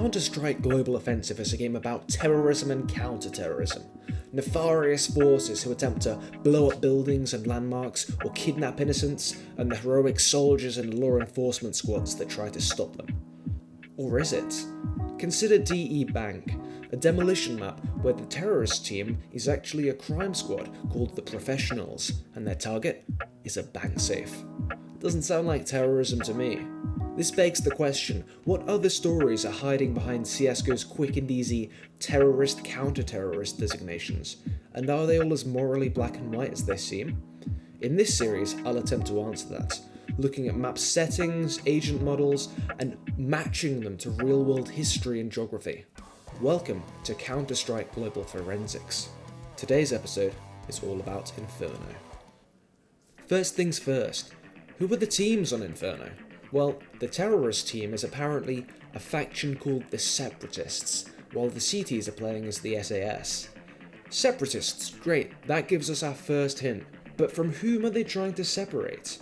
Counterstrike Global Offensive is a game about terrorism and counter-terrorism. Nefarious forces who attempt to blow up buildings and landmarks or kidnap innocents, and the heroic soldiers and law enforcement squads that try to stop them. Or is it? Consider DE Bank, a demolition map where the terrorist team is actually a crime squad called the Professionals, and their target is a bank safe. Doesn't sound like terrorism to me. This begs the question, what other stories are hiding behind CSGO's quick and easy terrorist counter-terrorist designations, and are they all as morally black and white as they seem? In this series, I'll attempt to answer that, looking at map settings, agent models, and matching them to real-world history and geography. Welcome to Counterstrike Global Forensics. Today's episode is all about Inferno. First things first, who are the teams on Inferno? Well, the terrorist team is apparently a faction called the Separatists, while the CTs are playing as the S.A.S. Separatists, great, that gives us our first hint, but from whom are they trying to separate?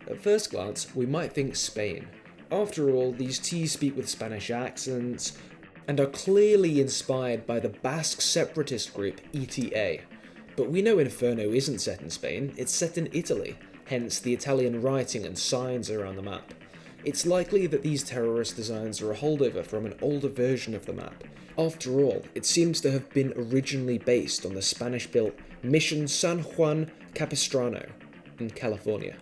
At first glance, we might think Spain. After all, these T's speak with Spanish accents, and are clearly inspired by the Basque separatist group ETA. But we know Inferno isn't set in Spain, it's set in Italy, hence the Italian writing and signs around the map. It's likely that these terrorist designs are a holdover from an older version of the map. After all, it seems to have been originally based on the Spanish-built Mission San Juan Capistrano in California.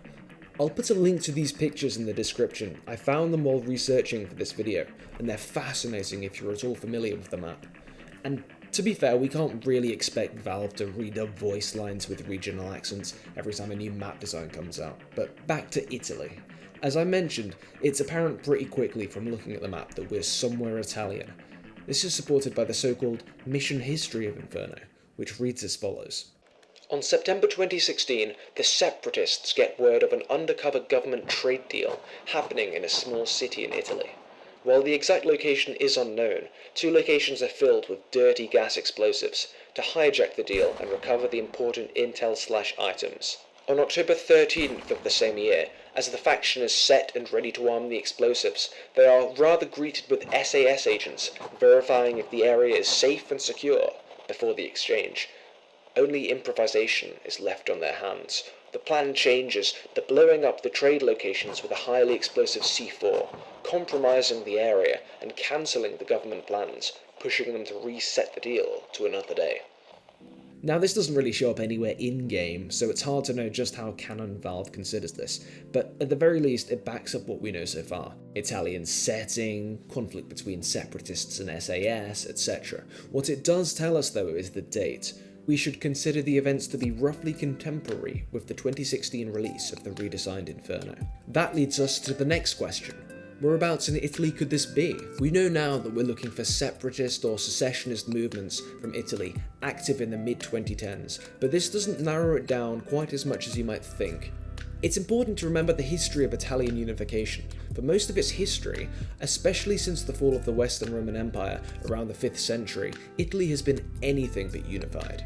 I'll put a link to these pictures in the description. I found them while researching for this video, and they're fascinating if you're at all familiar with the map. And to be fair, we can't really expect Valve to redub voice lines with regional accents every time a new map design comes out. But back to Italy. As I mentioned, it's apparent pretty quickly from looking at the map that we're somewhere Italian. This is supported by the so-called mission history of Inferno, which reads as follows. On September 2016, the Separatists get word of an undercover government trade deal happening in a small city in Italy. While the exact location is unknown, two locations are filled with dirty gas explosives to hijack the deal and recover the important intel/items. On October 13th of the same year, as the faction is set and ready to arm the explosives, they are rather greeted with S.A.S. agents verifying if the area is safe and secure before the exchange. Only improvisation is left on their hands. The plan changes to blowing up the trade locations with a highly explosive C4, compromising the area and cancelling the government plans, pushing them to reset the deal to another day. Now, this doesn't really show up anywhere in-game, so it's hard to know just how canon Valve considers this, but at the very least, it backs up what we know so far. Italian setting, conflict between Separatists and S.A.S, etc. What it does tell us, though, is the date. We should consider the events to be roughly contemporary with the 2016 release of the redesigned Inferno. That leads us to the next question. Whereabouts in Italy could this be? We know now that we're looking for separatist or secessionist movements from Italy active in the mid-2010s, but this doesn't narrow it down quite as much as you might think. It's important to remember the history of Italian unification. For most of its history, especially since the fall of the Western Roman Empire around the 5th century, Italy has been anything but unified.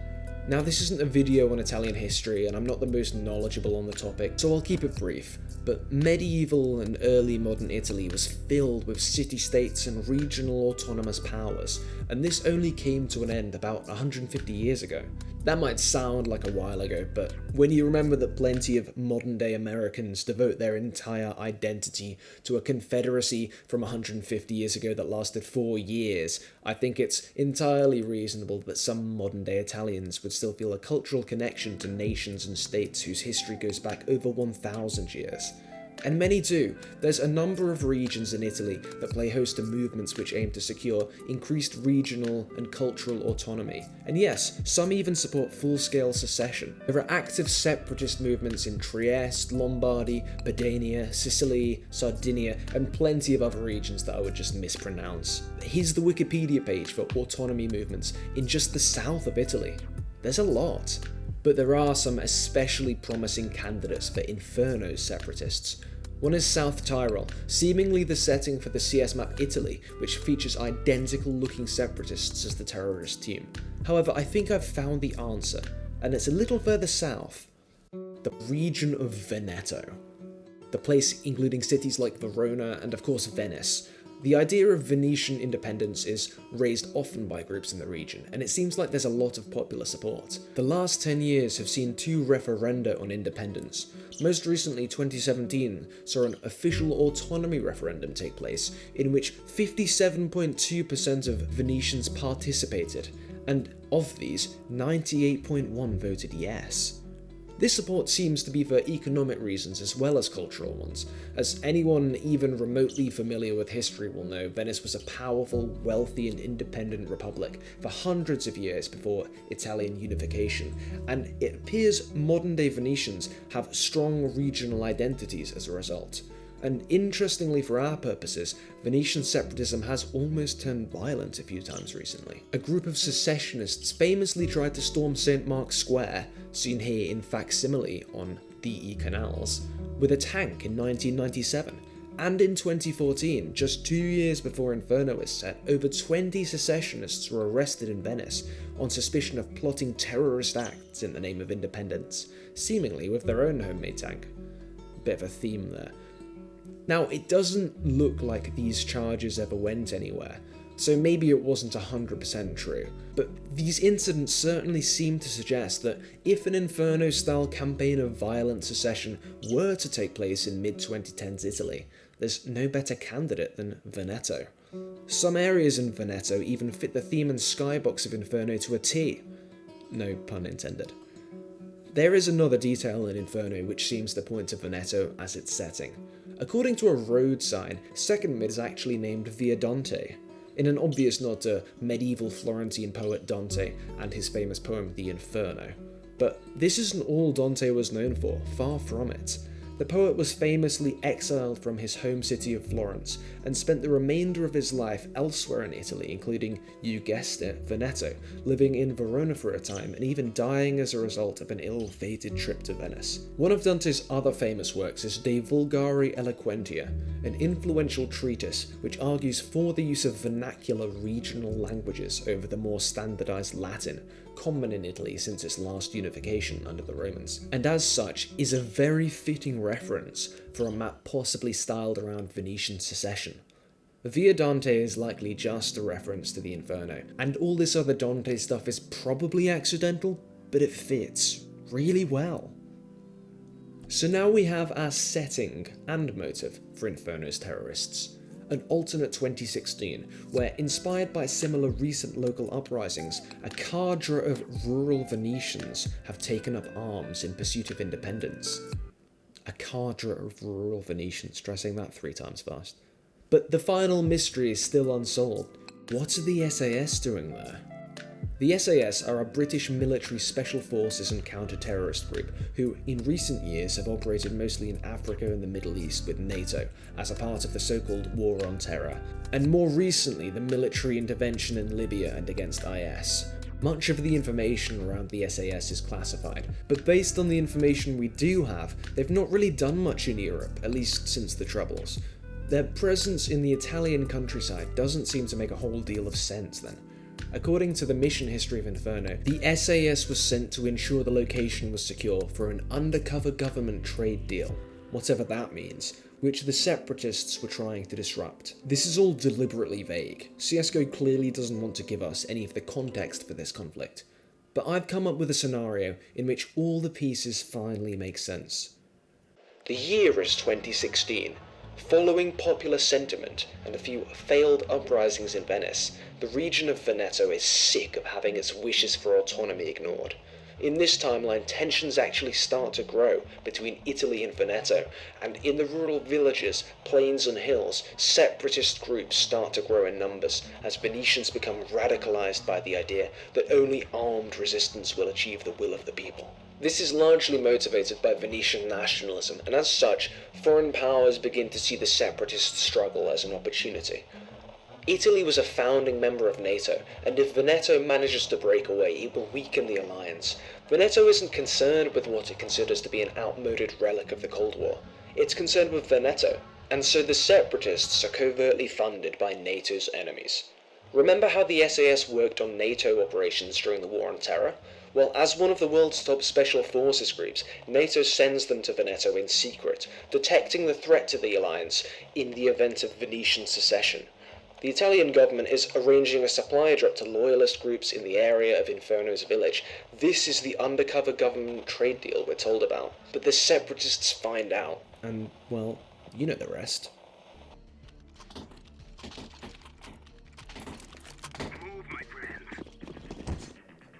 Now, this isn't a video on Italian history, and I'm not the most knowledgeable on the topic, so I'll keep it brief. But medieval and early modern Italy was filled with city-states and regional autonomous powers, and this only came to an end about 150 years ago. That might sound like a while ago, but when you remember that plenty of modern-day Americans devote their entire identity to a confederacy from 150 years ago that lasted 4 years, I think it's entirely reasonable that some modern-day Italians would still feel a cultural connection to nations and states whose history goes back over 1,000 years. And many do. There's a number of regions in Italy that play host to movements which aim to secure increased regional and cultural autonomy. And yes, some even support full-scale secession. There are active separatist movements in Trieste, Lombardy, Padania, Sicily, Sardinia, and plenty of other regions that I would just mispronounce. Here's the Wikipedia page for autonomy movements in just the south of Italy. There's a lot. But there are some especially promising candidates for Inferno's separatists. One is South Tyrol, seemingly the setting for the CS map Italy, which features identical looking separatists as the terrorist team. However, I think I've found the answer, and it's a little further south. The region of Veneto. The place including cities like Verona and of course Venice. The idea of Venetian independence is raised often by groups in the region, and it seems like there's a lot of popular support. The last 10 years have seen 2 referenda on independence. Most recently, 2017 saw an official autonomy referendum take place, in which 57.2% of Venetians participated, and of these, 98.1% voted yes. This support seems to be for economic reasons as well as cultural ones. As anyone even remotely familiar with history will know, Venice was a powerful, wealthy and independent republic for hundreds of years before Italian unification, and it appears modern-day Venetians have strong regional identities as a result. And interestingly for our purposes, Venetian separatism has almost turned violent a few times recently. A group of secessionists famously tried to storm St. Mark's Square, seen here in facsimile on DE Canals, with a tank in 1997. And in 2014, just 2 years before Inferno was set, over 20 secessionists were arrested in Venice on suspicion of plotting terrorist acts in the name of independence, seemingly with their own homemade tank. Bit of a theme there. Now, it doesn't look like these charges ever went anywhere, so maybe it wasn't 100% true, but these incidents certainly seem to suggest that if an Inferno-style campaign of violent secession were to take place in mid-2010s Italy, there's no better candidate than Veneto. Some areas in Veneto even fit the theme and skybox of Inferno to a T. No pun intended. There is another detail in Inferno which seems to point to Veneto as its setting. According to a road sign, Second Mid is actually named Via Dante, in an obvious nod to medieval Florentine poet Dante and his famous poem The Inferno. But this isn't all Dante was known for, far from it. The poet was famously exiled from his home city of Florence and spent the remainder of his life elsewhere in Italy, including, you guessed it, Veneto, living in Verona for a time and even dying as a result of an ill-fated trip to Venice. One of Dante's other famous works is De Vulgari Eloquentia, an influential treatise which argues for the use of vernacular regional languages over the more standardized Latin, common in Italy since its last unification under the Romans, and as such is a very fitting reference for a map possibly styled around Venetian secession. Via Dante is likely just a reference to the Inferno, and all this other Dante stuff is probably accidental, but it fits really well. So now we have our setting and motive for Inferno's terrorists. An alternate 2016, where, inspired by similar recent local uprisings, a cadre of rural Venetians have taken up arms in pursuit of independence. A cadre of rural Venetians, stressing that 3 times fast. But the final mystery is still unsolved. What are the S.A.S. doing there? The S.A.S. are a British military special forces and counter-terrorist group who, in recent years, have operated mostly in Africa and the Middle East with NATO as a part of the so-called War on Terror, and more recently the military intervention in Libya and against IS. Much of the information around the S.A.S. is classified, but based on the information we do have, they've not really done much in Europe, at least since the Troubles. Their presence in the Italian countryside doesn't seem to make a whole deal of sense then. According to the mission history of Inferno, the S.A.S. was sent to ensure the location was secure for an undercover government trade deal, whatever that means, which the Separatists were trying to disrupt. This is all deliberately vague. CSGO clearly doesn't want to give us any of the context for this conflict, but I've come up with a scenario in which all the pieces finally make sense. The year is 2016. Following popular sentiment and a few failed uprisings in Venice, the region of Veneto is sick of having its wishes for autonomy ignored. In this timeline, tensions actually start to grow between Italy and Veneto, and in the rural villages, plains and hills, separatist groups start to grow in numbers as Venetians become radicalized by the idea that only armed resistance will achieve the will of the people. This is largely motivated by Venetian nationalism, and as such, foreign powers begin to see the separatist struggle as an opportunity. Italy was a founding member of NATO, and if Veneto manages to break away, it will weaken the alliance. Veneto isn't concerned with what it considers to be an outmoded relic of the Cold War. It's concerned with Veneto, and so the separatists are covertly funded by NATO's enemies. Remember how the S.A.S. worked on NATO operations during the War on Terror? Well, as one of the world's top special forces groups, NATO sends them to Veneto in secret, detecting the threat to the alliance in the event of Venetian secession. The Italian government is arranging a supply drop to loyalist groups in the area of Inferno's village. This is the undercover government trade deal we're told about. But the Separatists find out. And, well, you know the rest.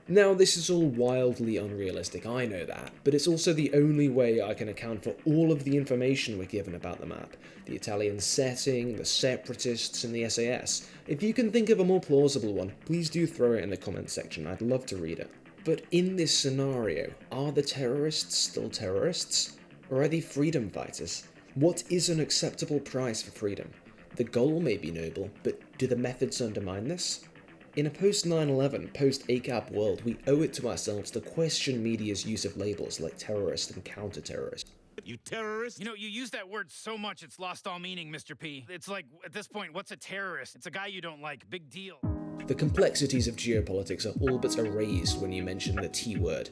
Now, this is all wildly unrealistic, I know that, but it's also the only way I can account for all of the information we're given about the map. The Italian setting, the Separatists, and the S.A.S. If you can think of a more plausible one, please do throw it in the comments section, I'd love to read it. But in this scenario, are the terrorists still terrorists? Or are they freedom fighters? What is an acceptable price for freedom? The goal may be noble, but do the methods undermine this? In a post-9/11, post-ACAB world, we owe it to ourselves to question media's use of labels like terrorist and counter-terrorist. You terrorist? You know, you use that word so much it's lost all meaning, Mr. P. It's like, at this point, what's a terrorist? It's a guy you don't like. Big deal. The complexities of geopolitics are all but erased when you mention the T word.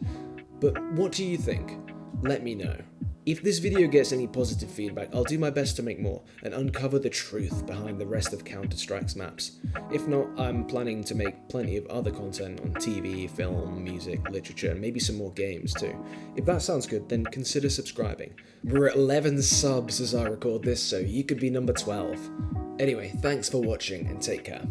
But what do you think? Let me know. If this video gets any positive feedback, I'll do my best to make more and uncover the truth behind the rest of Counter-Strike's maps. If not, I'm planning to make plenty of other content on TV, film, music, literature, and maybe some more games too. If that sounds good, then consider subscribing. We're at 11 subs as I record this, so you could be number 12. Anyway, thanks for watching and take care.